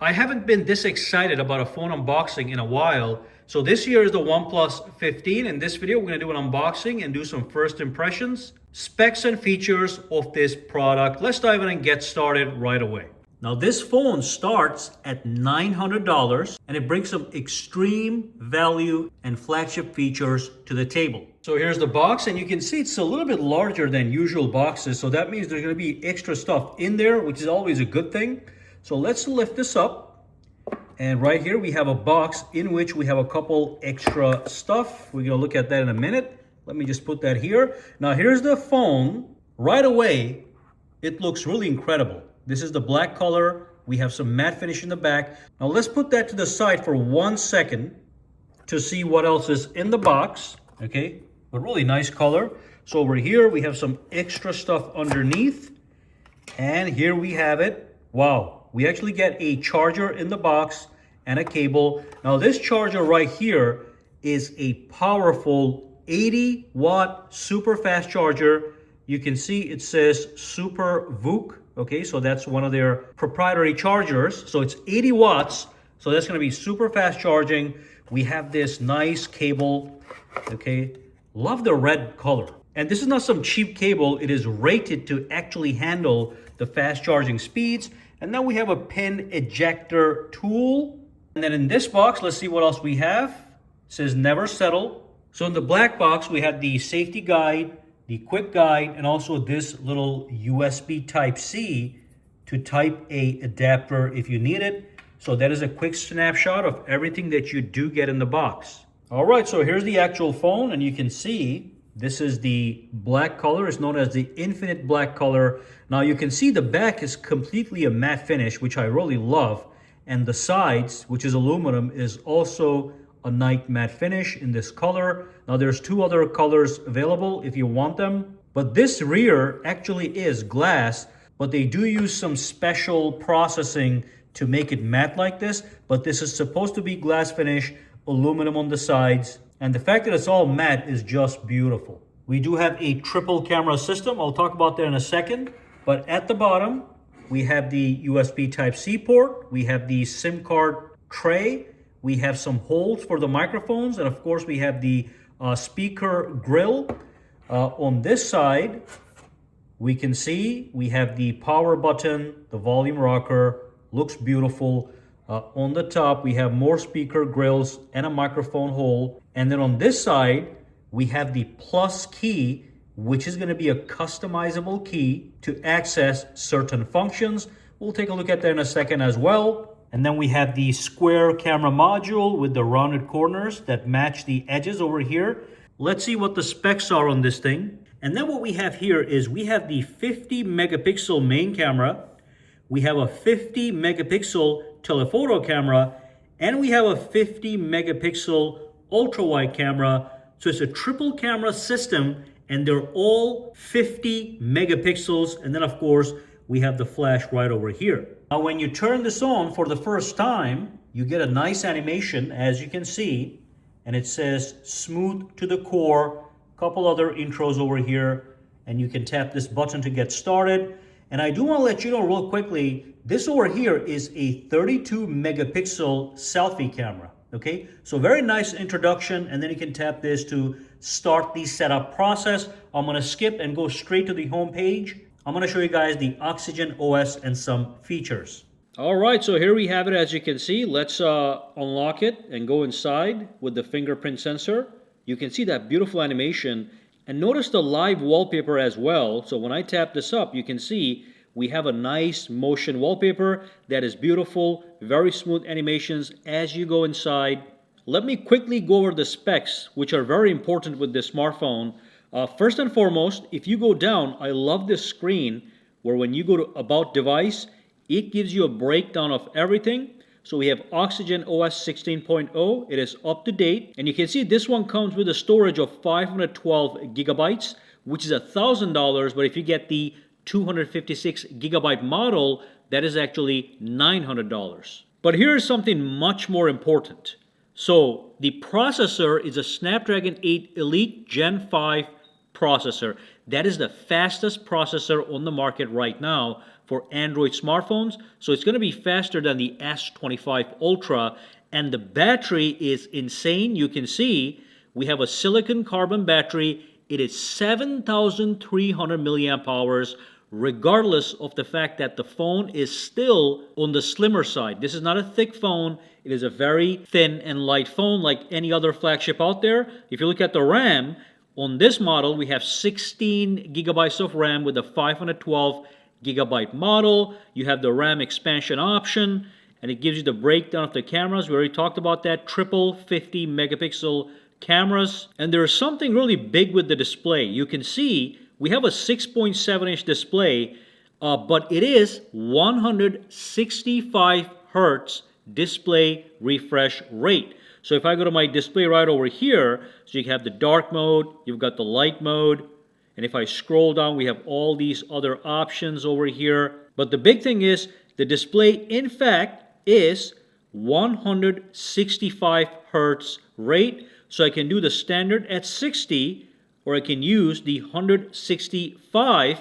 I haven't been this excited about a phone unboxing in a while. So this here is the OnePlus 15. In this video, we're going to do an unboxing and do some first impressions, specs and features of this product. Let's dive in and get started right away. Now this phone starts at $900 and it brings some extreme value and flagship features to the table. So here's the box and you can see it's a little bit larger than usual boxes. So that means there's going to be extra stuff in there, which is always a good thing. So let's lift this up, and right here we have a box in which we have a couple extra stuff. We're gonna look at that in a minute. Let me just put that here. Now here's the phone. Right away, it looks really incredible. This is the black color. We have some matte finish in the back. Now let's put that to the side for 1 second to see what else is in the box. Okay, a really nice color. So over here we have some extra stuff underneath, and here we have it. Wow. We actually get a charger in the box and a cable. Now this charger right here is a powerful 80-watt super fast charger. You can see it says Super VOOC. Okay, so that's one of their proprietary chargers. So it's 80 watts. So that's going to be super fast charging. We have this nice cable. Okay, love the red color. And this is not some cheap cable. It is rated to actually handle the fast charging speeds. And then we have a pin ejector tool. And then in this box, let's see what else we have. It says never settle. So in the black box, we have the safety guide, the quick guide, and also this little USB Type-C to Type A adapter if you need it. So that is a quick snapshot of everything that you do get in the box. All right, so here's the actual phone, and you can see this is the black color. It's known as the infinite black color. Now you can see the back is completely a matte finish, which I really love. And the sides, which is aluminum, is also a nice matte finish in this color. Now there's two other colors available if you want them. But this rear actually is glass, but they do use some special processing to make it matte like this. But this is supposed to be glass finish, aluminum on the sides. And the fact that it's all matte is just beautiful. We do have a triple camera system. I'll talk about that in a second. But at the bottom, we have the USB Type-C port. We have the SIM card tray. We have some holes for the microphones. And of course, we have the speaker grill. On this side, we can see we have the power button, the volume rocker. Looks beautiful. On the top, we have more speaker grills and a microphone hole. And then on this side, we have the plus key, which is going to be a customizable key to access certain functions. We'll take a look at that in a second as well. And then we have the square camera module with the rounded corners that match the edges over here. Let's see what the specs are on this thing. And then what we have here is we have the 50 megapixel main camera. We have a 50 megapixel telephoto camera, and we have a 50 megapixel ultra wide camera. So it's a triple camera system, and they're all 50 megapixels. And then of course, we have the flash right over here. Now, when you turn this on for the first time, you get a nice animation, as you can see, and it says smooth to the core. A couple other intros over here, and you can tap this button to get started. And I do want to let you know real quickly, this over here is a 32 megapixel selfie camera. Okay, so very nice introduction, and then you can tap this to start the setup process. I'm going to skip and go straight to the home page. I'm going to show you guys the Oxygen OS and some features. All right, so here we have it, as you can see. Let's unlock it and go inside with the fingerprint sensor. You can see that beautiful animation, and notice the live wallpaper as well. So when I tap this up, you can see we have a nice motion wallpaper that is beautiful, very smooth animations as you go inside. Let me quickly go over the specs, which are very important with this smartphone. First and foremost, if you go down, I love this screen where when you go to About Device, it gives you a breakdown of everything. So we have Oxygen OS 16.0. It is up to date. And you can see this one comes with a storage of 512 gigabytes, which is $1,000. But if you get the 256 gigabyte model, that is actually $900. But here's something much more important. So the processor is a Snapdragon 8 Elite Gen 5 processor. That is the fastest processor on the market right now for Android smartphones. So it's going to be faster than the S25 Ultra, and the battery is insane. You can see we have a silicon carbon battery. It is 7,300 milliamp hours, regardless of the fact that the phone is still on the slimmer side. This is not a thick phone. It is a very thin and light phone like any other flagship out there. If you look at the RAM, on this model, we have 16 gigabytes of RAM with a 512 gigabyte model. You have the RAM expansion option, and it gives you the breakdown of the cameras. We already talked about that. Triple 50 megapixel cameras. And there is something really big with the display. You can see we have a 6.7-inch display, but it is 165 hertz display refresh rate. So if I go to my display right over here, so you have the dark mode, you've got the light mode, and if I scroll down, we have all these other options over here. But the big thing is the display, in fact, is 165 hertz rate. So I can do the standard at 60, or I can use the 165,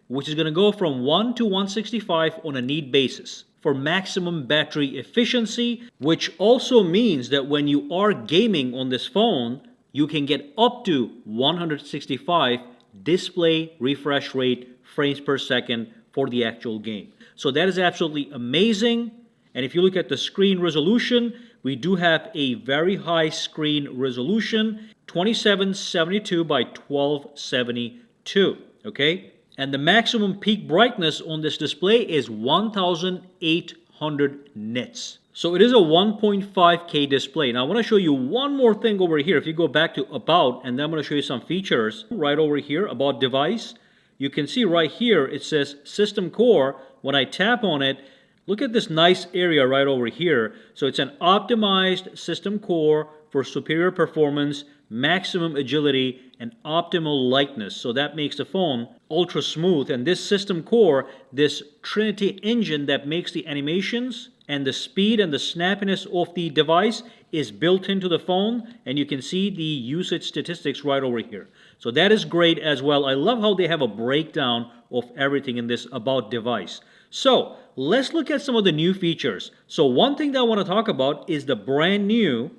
which is going to go from 1 to 165 on a need basis for maximum battery efficiency, which also means that when you are gaming on this phone, you can get up to 165 display refresh rate frames per second for the actual game. So that is absolutely amazing. And if you look at the screen resolution, we do have a very high screen resolution, 2772 by 1272, okay? And the maximum peak brightness on this display is 1800 nits. So it is a 1.5K display. Now I want to show you one more thing over here. If you go back to About, and then I'm going to show you some features right over here, About Device. You can see right here it says System Core. When I tap on it, look at this nice area right over here. So it's an optimized system core for superior performance, maximum agility, and optimal lightness. So that makes the phone ultra smooth. And this system core, this Trinity engine that makes the animations and the speed and the snappiness of the device is built into the phone. And you can see the usage statistics right over here. So that is great as well. I love how they have a breakdown of everything in this About Device. So let's look at some of the new features. So one thing that I want to talk about is the brand new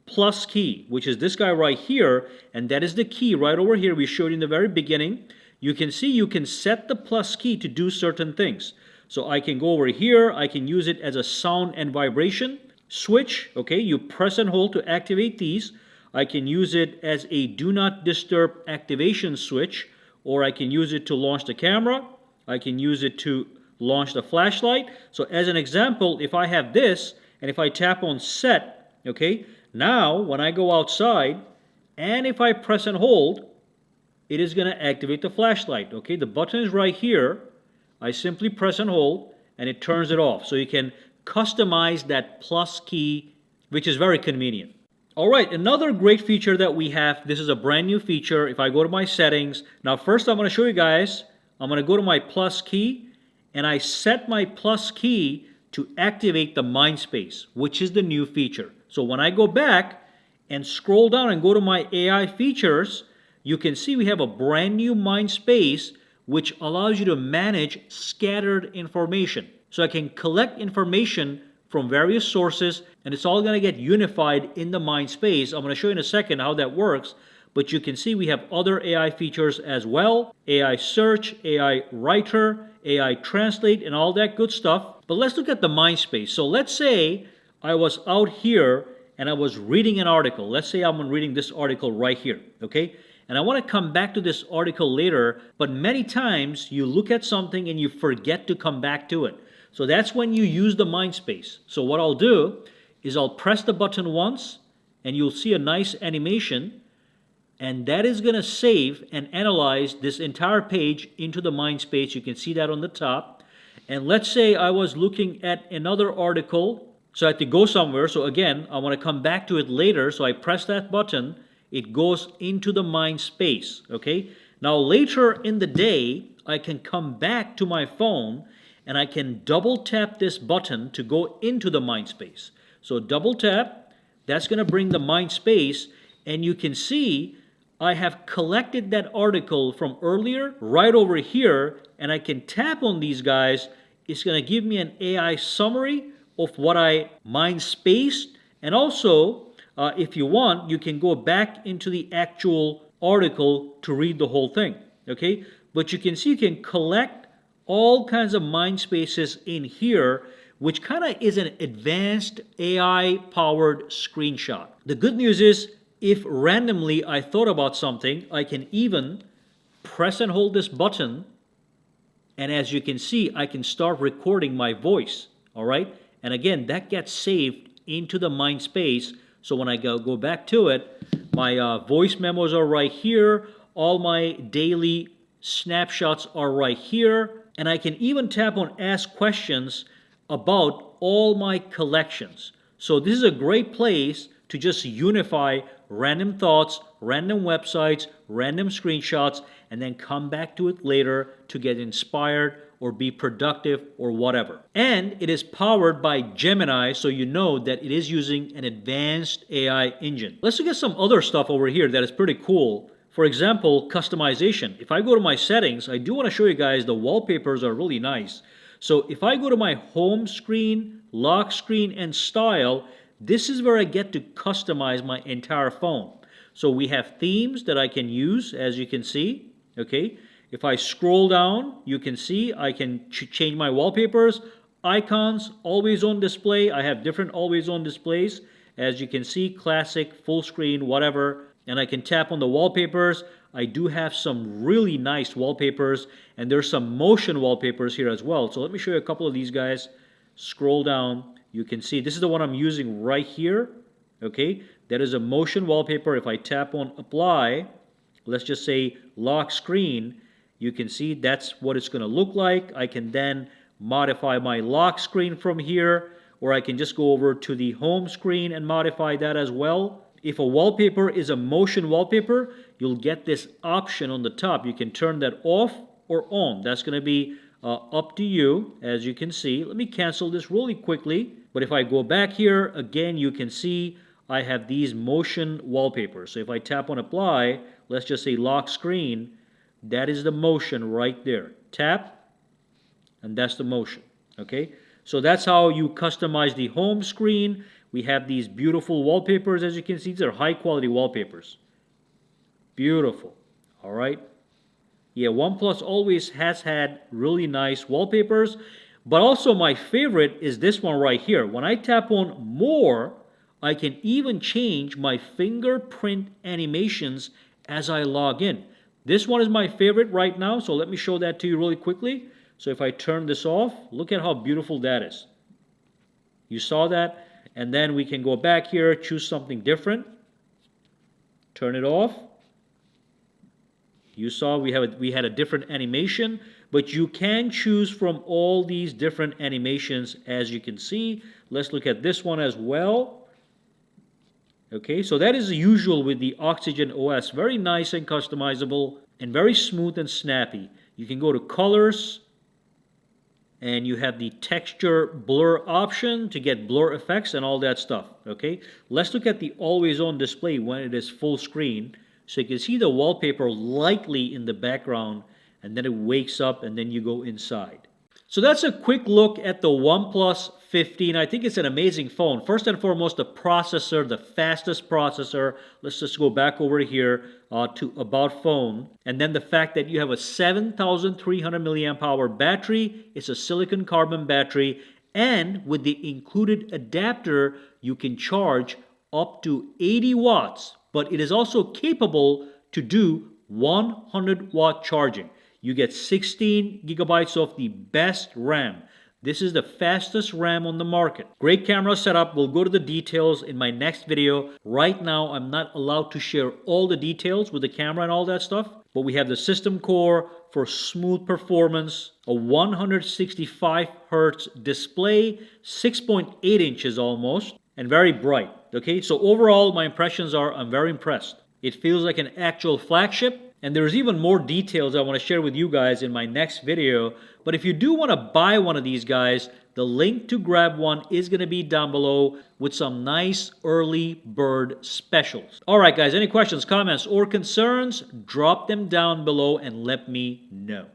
Plus key, which is this guy right here, and that is the key right over here we showed in the very beginning. You can see you can set the plus key to do certain things. So I can go over here, I can use it as a sound and vibration switch. Okay, you press and hold to activate these. I can use it as a do not disturb activation switch, or I can use it to launch the camera. I can use it to launch the flashlight. So as an example, if I have this and if I tap on set, okay, now when I go outside and if I press and hold, it is going to activate the flashlight. Okay, the button is right here. I simply press and hold and it turns it off. So you can customize that plus key, which is very convenient. All right, another great feature that we have, this is a brand new feature. If I go to my settings, now first I'm going to show you guys, I'm going to go to my plus key and I set my plus key to activate the mind space, which is the new feature. So when I go back and scroll down and go to my AI features, you can see we have a brand new mind space which allows you to manage scattered information. So I can collect information from various sources and it's all going to get unified in the mind space. I'm going to show you in a second how that works. But you can see we have other AI features as well. AI search, AI writer, AI translate, and all that good stuff. But let's look at the mind space. So let's say I was out here and I was reading an article. Let's say I'm reading this article right here, okay? And I want to come back to this article later, but many times you look at something and you forget to come back to it. So that's when you use the mind space. So what I'll do is I'll press the button once and you'll see a nice animation, and that is going to save and analyze this entire page into the mind space. You can see that on the top. And let's say I was looking at another article, so I had to go somewhere. So again, I want to come back to it later. So I press that button. It goes into the mind space. Okay. Now later in the day, I can come back to my phone and I can double tap this button to go into the mind space. So double tap, that's going to bring the mind space, and you can see I have collected that article from earlier right over here, and I can tap on these guys. It's going to give me an AI summary of what I mind spaced. And also, if you want, you can go back into the actual article to read the whole thing. Okay, but you can see you can collect all kinds of mind spaces in here, which kind of is an advanced AI powered screenshot. The good news is, if randomly I thought about something, I can even press and hold this button, and as you can see, I can start recording my voice. All right, and again, that gets saved into the mind space. So when I go back to it, my voice memos are right here. All my daily snapshots are right here. And I can even tap on Ask Questions about all my collections. So this is a great place to just unify random thoughts, random websites, random screenshots, and then come back to it later to get inspired or be productive or whatever. And it is powered by Gemini, so you know that it is using an advanced AI engine. Let's look at some other stuff over here that is pretty cool. For example, customization. If I go to my settings, I do want to show you guys the wallpapers are really nice. So if I go to my home screen, lock screen, and style, this is where I get to customize my entire phone. So we have themes that I can use, as you can see. Okay. If I scroll down, you can see I can change my wallpapers, icons, always on display. I have different always on displays. As you can see, classic, full screen, whatever. And I can tap on the wallpapers. I do have some really nice wallpapers, and there's some motion wallpapers here as well. So let me show you a couple of these guys. Scroll down. You can see this is the one I'm using right here. Okay, that is a motion wallpaper. If I tap on apply, let's just say lock screen, you can see that's what it's going to look like. I can then modify my lock screen from here, or I can just go over to the home screen and modify that as well. If a wallpaper is a motion wallpaper, you'll get this option on the top. You can turn that off or on. That's going to be up to you, as you can see. Let me cancel this really quickly. But if I go back here, again, you can see I have these motion wallpapers. So if I tap on apply, let's just say lock screen, that is the motion right there. Tap, and that's the motion. Okay, so that's how you customize the home screen. We have these beautiful wallpapers, as you can see. These are high quality wallpapers. Beautiful. All right. Yeah, OnePlus always has had really nice wallpapers. But also my favorite is this one right here. When I tap on more, I can even change my fingerprint animations as I log in. This one is my favorite right now, so let me show that to you really quickly. So if I turn this off, look at how beautiful that is. You saw that? And then we can go back here, choose something different. Turn it off. You saw we had a different animation, but you can choose from all these different animations, as you can see. Let's look at this one as well. Okay, so that is the usual with the Oxygen OS. Very nice and customizable and very smooth and snappy. You can go to colors and you have the texture blur option to get blur effects and all that stuff. Okay, let's look at the always on display when it is full screen. So you can see the wallpaper lightly in the background, and then it wakes up and then you go inside. So that's a quick look at the OnePlus 15. I think it's an amazing phone. First and foremost, the processor, the fastest processor. Let's just go back over here to About Phone. And then the fact that you have a 7,300 milliamp hour battery. It's a silicon carbon battery. And with the included adapter, you can charge up to 80 watts. But it is also capable to do 100-watt charging. You get 16 gigabytes of the best RAM. This is the fastest RAM on the market. Great camera setup. We'll go to the details in my next video. Right now, I'm not allowed to share all the details with the camera and all that stuff. But we have the system core for smooth performance, a 165 hertz display, 6.8 inches almost, and very bright. Okay, so overall, my impressions are I'm very impressed. It feels like an actual flagship. And there's even more details I want to share with you guys in my next video. But if you do want to buy one of these guys, the link to grab one is going to be down below with some nice early bird specials. All right, guys, any questions, comments, or concerns? Drop them down below and let me know.